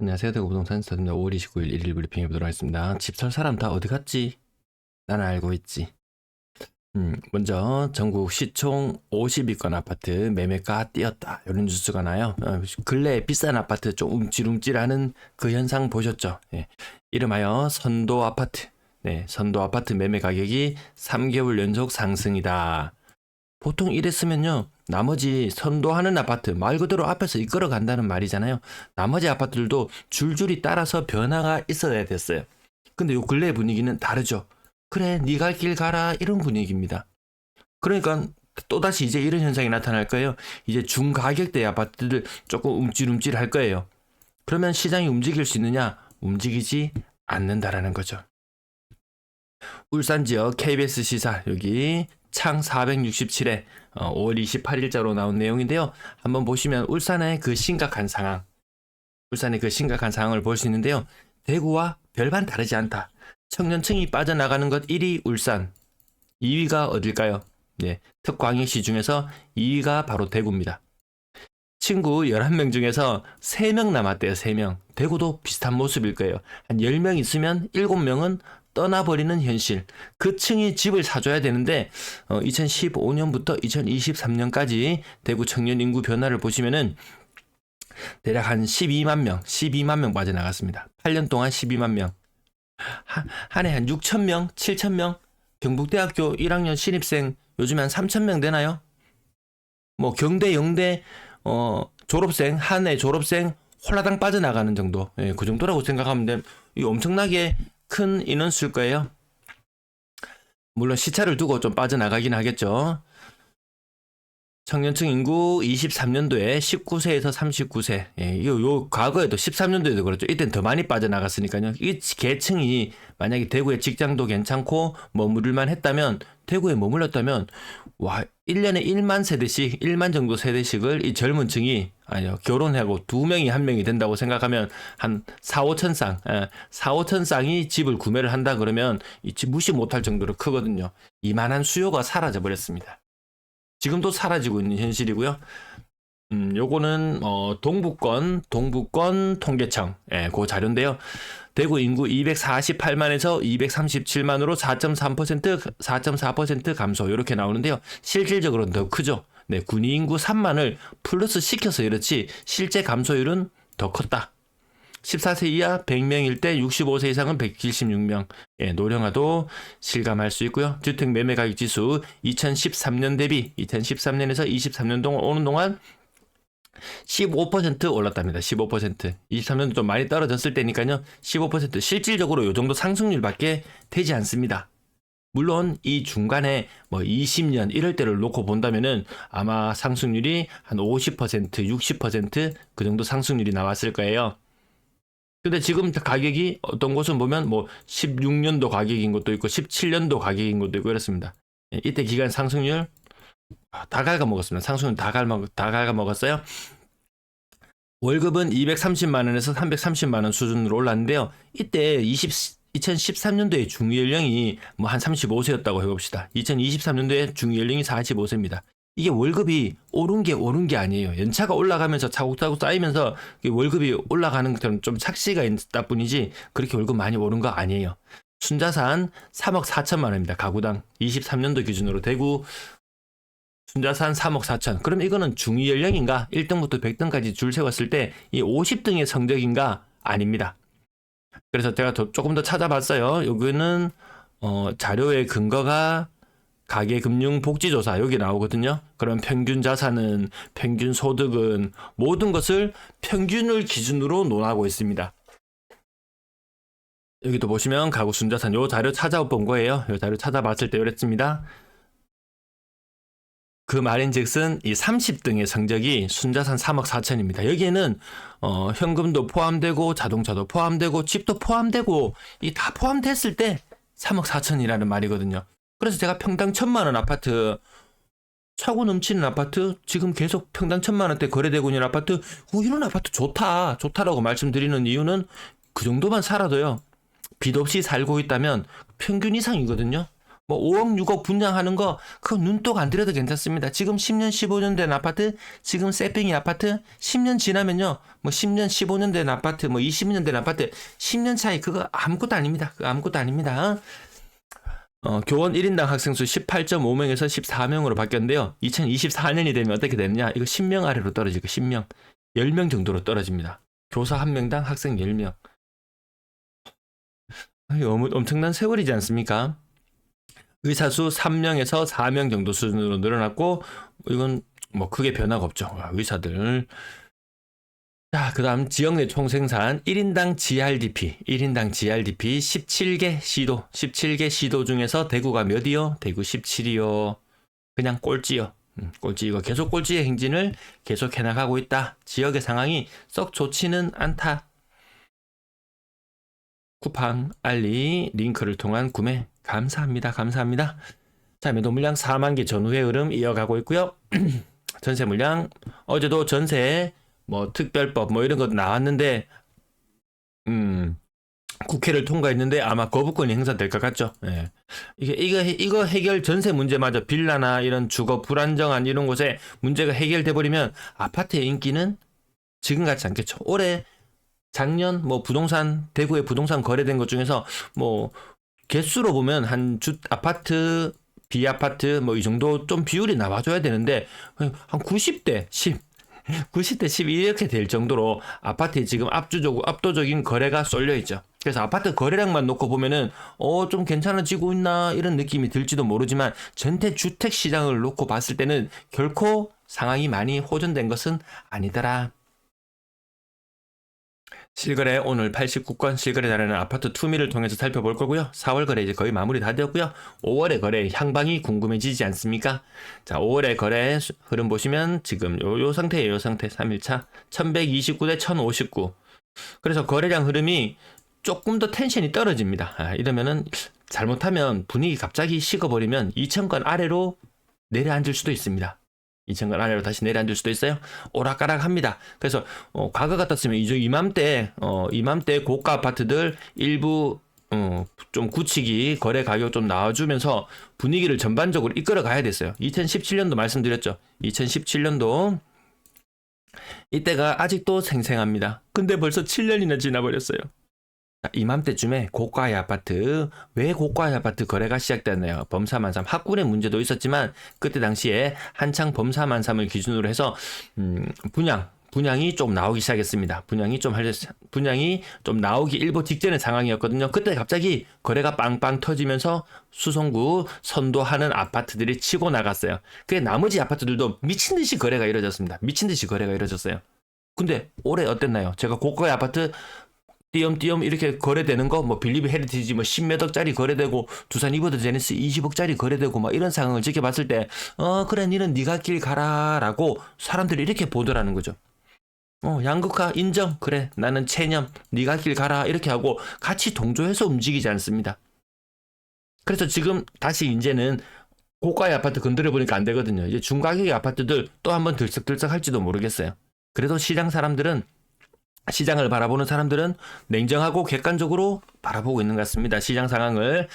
안녕하세요. 대구 부동산 스타트입니다. 5월 29일 일일 브리핑 해보도록 하겠습니다. 집 살 사람 다 어디 갔지? 나는 알고 있지. 먼저 전국 시총 50위권 아파트 매매가 뛰었다. 이런 뉴스가 나요. 근래 비싼 아파트 좀 움찔움찔하는 그 현상 보셨죠? 예. 이름하여 선도 아파트. 네, 선도 아파트 매매 가격이 3개월 연속 상승이다. 보통 이랬으면요, 나머지 선도하는 아파트, 말 그대로 앞에서 이끌어 간다는 말이잖아요. 나머지 아파트들도 줄줄이 따라서 변화가 있어야 됐어요. 근데 요 근래 분위기는 다르죠. 그래, 네 갈 길 가라, 이런 분위기입니다. 그러니까 또다시 이제 이런 현상이 나타날 거예요. 이제 중가격대 아파트들 조금 움찔움찔 할 거예요. 그러면 시장이 움직일 수 있느냐? 움직이지 않는다라는 거죠. 울산 지역 KBS 시사 여기 창 467에 5월 28일자로 나온 내용인데요. 한번 보시면 울산의 그 심각한 상황, 울산의 그 심각한 상황을 볼 수 있는데요. 대구와 별반 다르지 않다. 청년층이 빠져나가는 것 1위 울산, 2위가 어딜까요? 네, 특광역시 중에서 2위가 바로 대구입니다. 친구 11명 중에서 3명 남았대요. 3명. 대구도 비슷한 모습일 거예요. 한 10명 있으면 7명은 떠나버리는 현실. 그 층이 집을 사줘야 되는데 2015년부터 2023년까지 대구 청년 인구 변화를 보시면은 대략 한 12만 명 빠져나갔습니다. 8년 동안 12만 명. 한 해 한 6천 명, 7천 명. 경북대학교 1학년 신입생 요즘에 한 3천 명 되나요? 뭐 경대, 영대 졸업생, 한 해 졸업생 홀라당 빠져나가는 정도. 예, 그 정도라고 생각하면 돼. 이 엄청나게 큰 인원수일 거예요. 물론 시차를 두고 좀 빠져나가긴 하겠죠. 청년층 인구 23년도에 19세에서 39세. 예, 요 과거에도 13년도에도 그렇죠. 이때는 더 많이 빠져나갔으니까요. 이 계층이 만약에 대구에 직장도 괜찮고 머무를만 했다면, 대구에 머물렀다면, 와, 1년에 1만 세대씩, 1만 정도 세대씩을 이 젊은 층이, 아니요, 결혼하고 2명이 1명이 된다고 생각하면 한 4, 5천 쌍, 4, 5천 쌍이 집을 구매를 한다 그러면 이 집 무시 못할 정도로 크거든요. 이만한 수요가 사라져 버렸습니다. 지금도 사라지고 있는 현실이고요. 요거는 동북권 통계청 그 자료인데요. 대구 인구 248만에서 237만으로 4.4% 감소 이렇게 나오는데요. 실질적으로는 더 크죠. 네, 군위 인구 3만을 플러스 시켜서 이렇지 실제 감소율은 더 컸다. 14세 이하 100명일 때 65세 이상은 176명. 예, 노령화도 실감할 수 있고요. 주택 매매 가격 지수 2013년 대비 2013년에서 23년 동안 오는 동안 15% 올랐답니다. 15%. 23년도 좀 많이 떨어졌을 때니까요. 15% 실질적으로 이 정도 상승률밖에 되지 않습니다. 물론 이 중간에 뭐 20년 이럴 때를 놓고 본다면은 아마 상승률이 한 50%, 60%그 정도 상승률이 나왔을 거예요. 근데 지금 가격이 어떤 곳은 보면 뭐 16년도 가격인 것도 있고 17년도 가격인 것도 있고 이렇습니다. 이때 기간 상승률 다 갉아먹었습니다. 상승률 다 갉아먹었어요. 월급은 230만 원에서 330만 원 수준으로 올랐는데요. 이때 2013년도에 중위연령이 뭐 한 35세였다고 해봅시다. 2023년도에 중위연령이 45세입니다. 이게 월급이 오른 게 아니에요. 연차가 올라가면서 차곡차곡 쌓이면서 월급이 올라가는 것처럼 좀 착시가 있다 뿐이지 그렇게 월급 많이 오른 거 아니에요. 순자산 3억 4천만 원입니다. 가구당 23년도 기준으로 대구 순자산 3억 4천. 그럼 이거는 중위 연령인가? 1등부터 100등까지 줄 세웠을 때 이 50등의 성적인가? 아닙니다. 그래서 제가 조금 더 찾아봤어요. 여기는 자료의 근거가 가계금융복지조사 여기 나오거든요. 그럼 평균 자산은, 평균 소득은 모든 것을 평균을 기준으로 논하고 있습니다. 여기도 보시면 가구 순자산 요 자료 찾아본 거예요. 요 자료 찾아봤을 때 이랬습니다. 그 말인즉슨 이 30등의 성적이 순자산 3억 4천입니다. 여기에는 현금도 포함되고 자동차도 포함되고 집도 포함되고 이 다 포함됐을 때 3억 4천이라는 말이거든요. 그래서 제가 평당 1,000만 원 아파트, 차고 넘치는 아파트, 지금 계속 평당 1,000만 원대 거래되고 있는 아파트, 이런 아파트 좋다라고 말씀드리는 이유는 그 정도만 살아도요. 빚 없이 살고 있다면 평균 이상이거든요. 뭐 5억, 6억 분양하는 거 그거 눈독 안 들여도 괜찮습니다. 지금 10년, 15년 된 아파트, 지금 세핑이 아파트 10년 지나면요. 뭐 10년, 15년 된 아파트, 뭐 20년 된 아파트 10년 차이 그거 아무것도 아닙니다. 그거 아무것도 아닙니다. 교원 1인당 학생 수 18.5명에서 14명으로 바뀌었는데요. 2024년이 되면 어떻게 되느냐? 이거 10명 아래로 떨어지고 10명, 10명 정도로 떨어집니다. 교사 1명당 학생 10명. 엄청난 세월이지 않습니까? 의사 수 3명에서 4명 정도 수준으로 늘어났고, 이건 뭐 크게 변화가 없죠. 의사들. 자, 그 다음 지역 내 총생산 1인당 GRDP 17개 시도 17개 시도 중에서 대구가 몇이요? 대구 17이요. 그냥 꼴찌요. 꼴찌. 이거 계속 꼴찌의 행진을 계속 해나가고 있다. 지역의 상황이 썩 좋지는 않다. 쿠팡, 알리, 링크를 통한 구매 감사합니다. 감사합니다. 자, 매도 물량 4만 개 전후의 흐름 이어가고 있고요. 전세 물량 어제도 전세 뭐 특별법 뭐 이런 거 나왔는데 국회를 통과했는데 아마 거부권이 행사될 것 같죠. 예. 이거 해결 전세 문제마저 빌라나 이런 주거 불안정한 이런 곳에 문제가 해결돼 버리면 아파트의 인기는 지금 같지 않겠죠. 올해 작년 뭐 부동산 대구에 부동산 거래된 것 중에서 뭐 개수로 보면 한 아파트 비아파트 뭐 이 정도 좀 비율이 나와줘야 되는데 한 90대 10 90대 10 이렇게 될 정도로 아파트에 지금 압도적인 거래가 쏠려 있죠. 그래서 아파트 거래량만 놓고 보면은 좀 괜찮아지고 있나 이런 느낌이 들지도 모르지만 전체 주택 시장을 놓고 봤을 때는 결코 상황이 많이 호전된 것은 아니더라. 실거래 오늘 89건 실거래 자료는 아파트 투미를 통해서 살펴볼 거고요. 4월 거래 이제 거의 마무리 다 되었고요. 5월의 거래 향방이 궁금해지지 않습니까? 자, 5월의 거래 흐름 보시면 지금 요 상태예요. 요 상태 3일차 1129 대 1059. 그래서 거래량 흐름이 조금 더 텐션이 떨어집니다. 이러면은 잘못하면 분위기 갑자기 식어버리면 2000건 아래로 내려앉을 수도 있습니다. 2,000건 아래로 다시 내려앉을 수도 있어요. 오락가락합니다. 그래서 과거 같았으면 이맘때 고가 아파트들 일부 좀 굳히기 거래 가격 좀 나와주면서 분위기를 전반적으로 이끌어 가야 됐어요. 2017년도 말씀드렸죠. 2017년도 이때가 아직도 생생합니다. 근데 벌써 7년이나 지나버렸어요. 이맘때쯤에 고가의 아파트, 왜 고가의 아파트 거래가 시작됐나요? 범사만삼 학군의 문제도 있었지만 그때 당시에 한창 범사만삼을 기준으로 해서 분양이 좀 나오기 시작했습니다. 분양이 좀 나오기 일보 직전의 상황이었거든요. 그때 갑자기 거래가 빵빵 터지면서 수성구 선도하는 아파트들이 치고 나갔어요. 그게 나머지 아파트들도 미친 듯이 거래가 이루어졌습니다. 미친 듯이 거래가 이루어졌어요. 근데 올해 어땠나요? 제가 고가의 아파트 띄엄띄엄 이렇게 거래되는 거, 뭐 빌리브 헤리티지 뭐 10몇 억짜리 거래되고 두산 이버드 제네스 20억짜리 거래되고 막 이런 상황을 지켜봤을 때 그래 니는 네가 길 가라라고 사람들이 이렇게 보더라는 거죠. 양극화 인정. 그래 나는 체념. 네가 길 가라 이렇게 하고 같이 동조해서 움직이지 않습니다. 그래서 지금 다시 이제는 고가의 아파트 건드려 보니까 안 되거든요. 이제 중가격의 아파트들 또 한번 들썩들썩 할지도 모르겠어요. 그래도 시장을 바라보는 사람들은 냉정하고 객관적으로 바라보고 있는 것 같습니다. 시장 상황을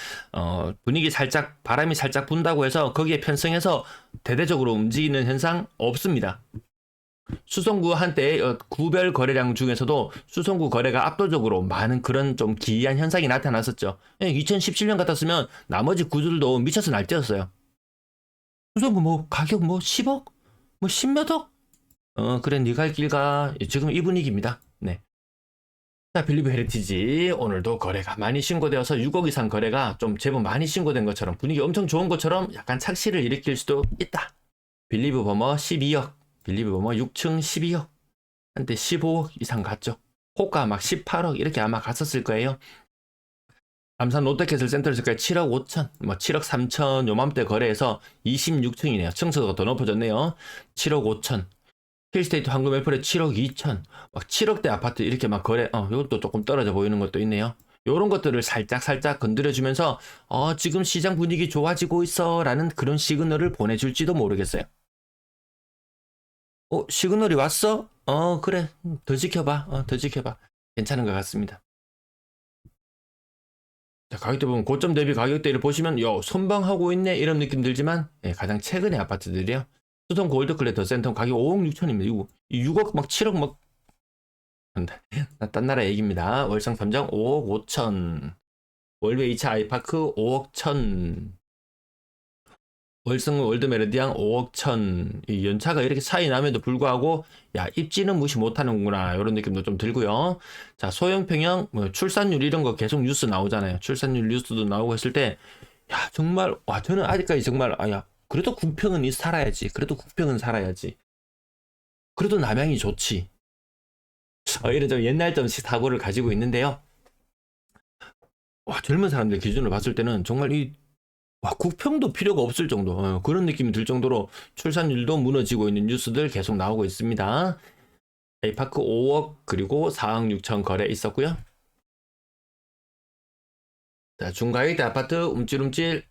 바람이 살짝 분다고 해서 거기에 편승해서 대대적으로 움직이는 현상 없습니다. 수성구 한때 구별 거래량 중에서도 수성구 거래가 압도적으로 많은 그런 좀 기이한 현상이 나타났었죠. 2017년 같았으면 나머지 구들도 미쳐서 날뛰었어요. 수성구 뭐 가격 뭐 10억? 뭐 10몇 억? 그래 네가 할 길 가. 지금 이 분위기입니다. 네. 자, 빌리브 헤리티지 오늘도 거래가 많이 신고되어서 6억 이상 거래가 좀 제법 많이 신고된 것처럼 분위기 엄청 좋은 것처럼 약간 착시를 일으킬 수도 있다. 빌리브 버머 12억, 빌리브 버머 6층 12억, 한때 15억 이상 갔죠. 호가 막 18억 이렇게 아마 갔었을 거예요. 남산 롯데캐슬 센터에서까지 7억 5천, 뭐 7억 3천 요맘때 거래해서 26층이네요. 층수가 더 높아졌네요. 7억 5천. 힐스테이트 황금 애플에 7억 2천, 막 7억대 아파트 이렇게 막 거래, 이것도 조금 떨어져 보이는 것도 있네요. 요런 것들을 살짝 건드려주면서, 지금 시장 분위기 좋아지고 있어. 라는 그런 시그널을 보내줄지도 모르겠어요. 시그널이 왔어? 그래. 더 지켜봐. 더 지켜봐. 괜찮은 것 같습니다. 자, 가격대 보면 고점 대비 가격대를 보시면 선방하고 있네 이런 느낌 들지만 가장 최근의 아파트들이요. 수성 골드클레 더 센텀 가격 5억 6천입니다. 6억 막 7억 막 딴 나라 얘기입니다. 월성 3장 5억 5천, 월베 2차 아이파크 5억 1천, 월성 월드 메르디앙 5억 1천. 이 연차가 이렇게 차이 남에도 불구하고 야 입지는 무시 못하는구나 이런 느낌도 좀 들고요. 자, 소형 평형 뭐 출산율 이런 거 계속 뉴스 나오잖아요. 출산율 뉴스도 나오고 했을 때 야 정말 와 저는 아직까지 정말 아야 그래도 국평은 살아야지. 그래도 국평은 살아야지. 그래도 남양이 좋지. 이런 좀 옛날 좀 사고를 가지고 있는데요. 와 젊은 사람들 기준으로 봤을 때는 정말 국평도 필요가 없을 정도 그런 느낌이 들 정도로 출산율도 무너지고 있는 뉴스들 계속 나오고 있습니다. 아이파크 5억 그리고 4억 6천 거래 있었고요. 자, 중가격대 아파트 움찔움찔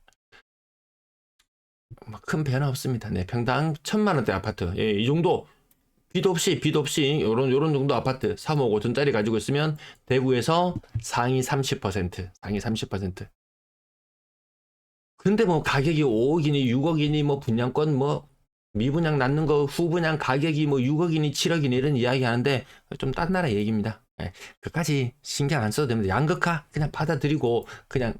큰 변화 없습니다. 네, 평당 1,000만원대 아파트 이 정도 빚 없이 요런 정도 아파트 3억 5천짜리 가지고 있으면 대구에서 상위 30% 상위 30%. 근데 뭐 가격이 5억이니 6억이니 뭐 분양권 뭐 미분양 낳는 거 후분양 가격이 뭐 6억이니 7억이니 이런 이야기 하는데 좀 딴 나라 얘기입니다. 그까지 신경 안 써도 됩니다. 양극화 그냥 받아들이고 그냥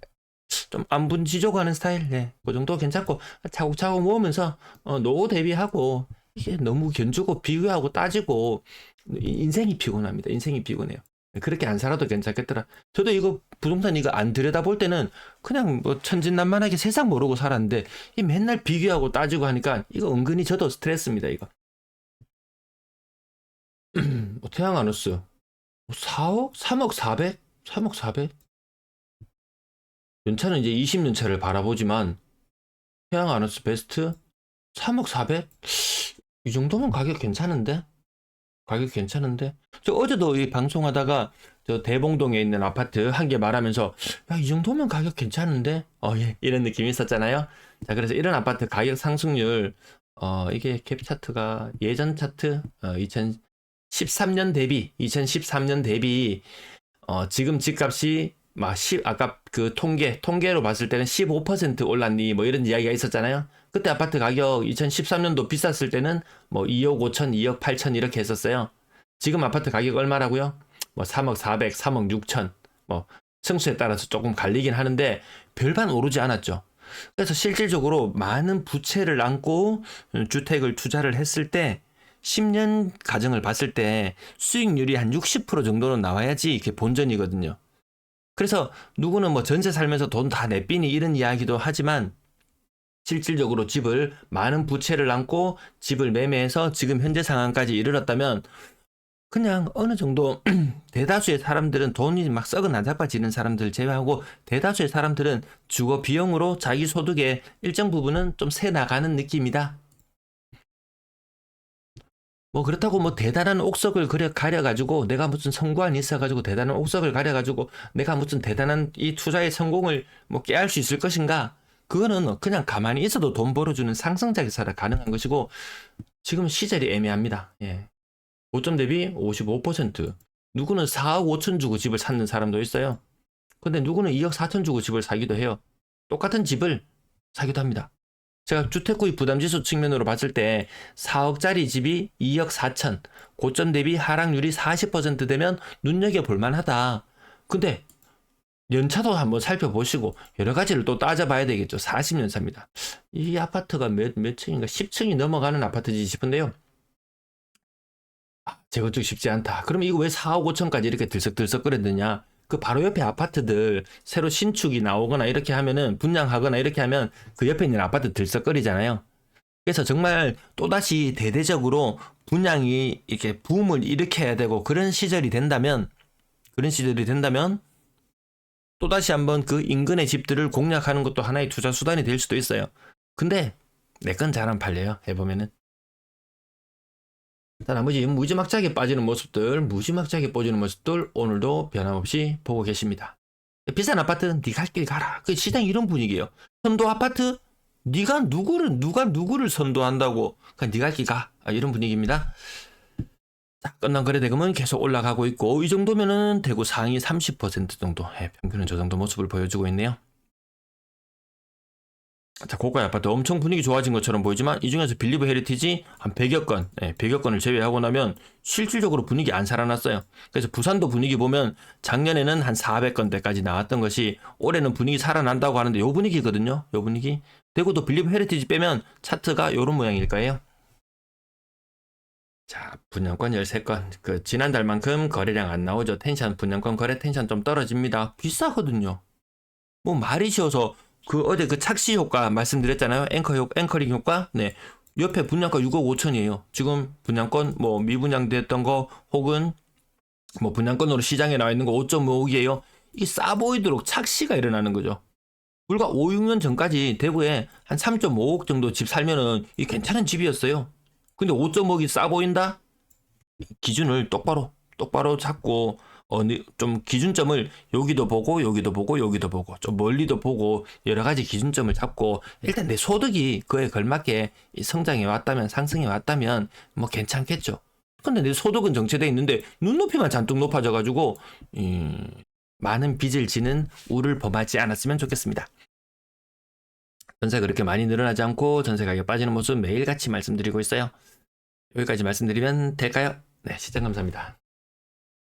좀 안분지족 하는 스타일. 그 정도 괜찮고 차곡차곡 모으면서 노후 대비하고 이게 너무 견주고 비교하고 따지고 인생이 피곤합니다. 인생이 피곤해요. 그렇게 안 살아도 괜찮겠더라. 저도 이거 부동산 이거 안 들여다볼 때는 그냥 뭐 천진난만하게 세상 모르고 살았는데 이 맨날 비교하고 따지고 하니까 이거 은근히 저도 스트레스입니다. 이거. 태양아누스 4억? 3억 4백? 3억 4백? 연차는 이제 20년차를 바라보지만 태양아누스 베스트 3억 4백? 이 정도면 가격 괜찮은데? 가격 괜찮은데? 저 어제도 이 방송하다가 저 대봉동에 있는 아파트 한 개 말하면서 야, 이 정도면 가격 괜찮은데? 예, 이런 느낌이 있었잖아요. 자, 그래서 이런 아파트 가격 상승률 이게 갭 차트가 예전 차트 2013년 대비 지금 집값이 막 아까 그 통계로 봤을 때는 15% 올랐니 뭐 이런 이야기가 있었잖아요. 그때 아파트 가격 2013년도 비쌌을 때는 뭐 2억 5천, 2억 8천 이렇게 했었어요. 지금 아파트 가격 얼마라고요? 뭐 3억 4백, 3억 6천. 뭐 층수에 따라서 조금 갈리긴 하는데 별반 오르지 않았죠. 그래서 실질적으로 많은 부채를 안고 주택을 투자를 했을 때 10년 가정을 봤을 때 수익률이 한 60% 정도는 나와야지 이게 본전이거든요. 그래서 누구는 뭐 전세 살면서 돈 다 내삐니 이런 이야기도 하지만 실질적으로 집을 많은 부채를 안고 집을 매매해서 지금 현재 상황까지 이르렀다면 그냥 어느 정도 대다수의 사람들은 돈이 막 썩어 나자빠지는 사람들 제외하고 대다수의 사람들은 주거 비용으로 자기 소득의 일정 부분은 좀 새 나가는 느낌이다. 뭐 그렇다고 뭐 대단한 옥석을 가려가지고 내가 무슨 성관이 있어가지고 대단한 옥석을 가려가지고 내가 무슨 대단한 이 투자의 성공을 뭐 깨알 수 있을 것인가? 그거는 그냥 가만히 있어도 돈 벌어주는 상승자 기사라 가능한 것이고 지금 시절이 애매합니다. 고점 대비 55%. 누구는 4억 5천 주고 집을 사는 사람도 있어요. 근데 누구는 2억 4천 주고 집을 사기도 해요. 똑같은 집을 사기도 합니다. 제가 주택구입 부담지수 측면으로 봤을 때 4억짜리 집이 2억 4천, 고점 대비 하락률이 40% 되면 눈여겨볼 만하다. 근데 연차도 한번 살펴보시고 여러 가지를 또 따져봐야 되겠죠. 40년차입니다. 이 아파트가 몇 층인가? 10층이 넘어가는 아파트지 싶은데요. 재건축 쉽지 않다. 그럼 이거 왜 4억 5천까지 이렇게 들썩들썩거렸느냐? 그 바로 옆에 아파트들 새로 신축이 나오거나 이렇게 하면은 분양하거나 이렇게 하면 그 옆에 있는 아파트 들썩거리잖아요. 그래서 정말 또다시 대대적으로 분양이 이렇게 붐을 일으켜야 되고 그런 시절이 된다면 또다시 한번 그 인근의 집들을 공략하는 것도 하나의 투자 수단이 될 수도 있어요. 근데 내 건 잘 안 팔려요. 해보면은. 자, 나머지 무지막지하게 빠지는 모습들 오늘도 변함없이 보고 계십니다. 비싼 아파트 네 갈 길 가라. 그 시장 이런 분위기예요. 선도 아파트 누가 누구를 선도한다고 네 갈 길 가. 이런 분위기입니다. 자, 끝난 거래대금은 계속 올라가고 있고, 이 정도면은 대구 상위 30% 정도, 평균은 저 정도 모습을 보여주고 있네요. 자, 고가 아파트 엄청 분위기 좋아진 것처럼 보이지만 이 중에서 빌리브 헤리티지 한 100여 건, 100여 건을 제외하고 나면 실질적으로 분위기 안 살아났어요. 그래서 부산도 분위기 보면 작년에는 한 400건대까지 나왔던 것이 올해는 분위기 살아난다고 하는데 요 분위기거든요. 요 분위기. 대구도 빌리브 헤리티지 빼면 차트가 요런 모양일 거예요. 자, 분양권 13건. 그 지난달만큼 거래량 안 나오죠. 텐션 분양권 거래 텐션 좀 떨어집니다. 비싸거든요. 뭐 말이 쉬워서 그 어제 그 착시 효과 말씀드렸잖아요. 앵커링 효과. 네. 옆에 분양가 6억 5천이에요. 지금 분양권 뭐 미분양됐던 거 혹은 뭐 분양권으로 시장에 나와 있는 거 5.5억이에요. 이 싸 보이도록 착시가 일어나는 거죠. 불과 5, 6년 전까지 대구에 한 3.5억 정도 집 살면은 이 괜찮은 집이었어요. 근데 5.5억이 싸 보인다? 기준을 똑바로 잡고 좀 기준점을 여기도 보고 여기도 보고 여기도 보고 좀 멀리도 보고 여러 가지 기준점을 잡고 일단 내 소득이 그에 걸맞게 성장해 왔다면 상승해 왔다면 뭐 괜찮겠죠. 근데 내 소득은 정체돼 있는데 눈높이만 잔뜩 높아져 가지고 많은 빚을 지는 우를 범하지 않았으면 좋겠습니다. 전세 그렇게 많이 늘어나지 않고 전세 가격 빠지는 모습 매일같이 말씀드리고 있어요. 여기까지 말씀드리면 될까요? 네, 시청 감사합니다.